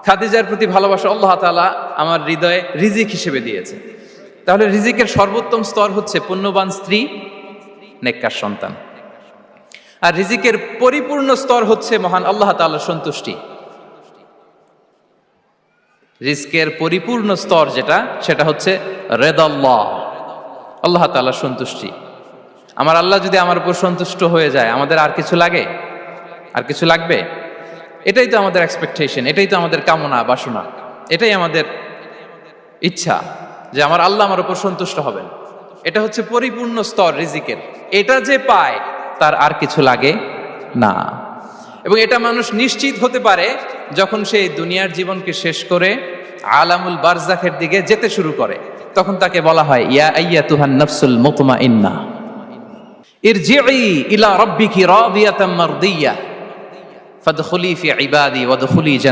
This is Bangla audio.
খাদিজার প্রতি ভালোবাসা আল্লাহ তাআলা আমার হৃদয়ে রিজিক হিসেবে দিয়েছে। তাহলে রিজিকের সর্বোত্তম স্তর হচ্ছে পুণ্যবান স্ত্রী, নেককার সন্তান। আর রিজিকের পরিপূর্ণ স্তর হচ্ছে মহান আল্লাহ তাআলার সন্তুষ্টি। রিজকের পরিপূর্ণ স্তর যেটা, সেটা হচ্ছে রিদাল্লাহ, আল্লাহ তাআলার সন্তুষ্টি। আমার আল্লাহ যদি আমার উপর সন্তুষ্ট হয়ে যায়, আমাদের আর কিছু লাগে? আর কিছু লাগবে? এটাই তো আমাদের এক্সপেকটেশন, এটাই তো আমাদের কামনা বাসনা, এটাই আমাদের ইচ্ছা যে আমার আল্লাহ আমার উপর সন্তুষ্ট হবেন। এটা হচ্ছে পরিপূর্ণ স্তর রিজিকের। এটা যে পায় তার আর কিছু লাগে না। এবং এটা মানুষ নিশ্চিত হতে পারে যখন সে দুনিয়ার জীবনকে শেষ করে আলামুল বারজাখের দিকে যেতে শুরু করে। তখন তাকে বলা হয়, ইয়া আইয়াতুহান নাফসুল মুতমাইন্না ইরজিই ইলা রাব্বিকি রাদিয়াতাম মারদিয়া ফাদখুলি ফি ইবাদি ওয়াদখুলি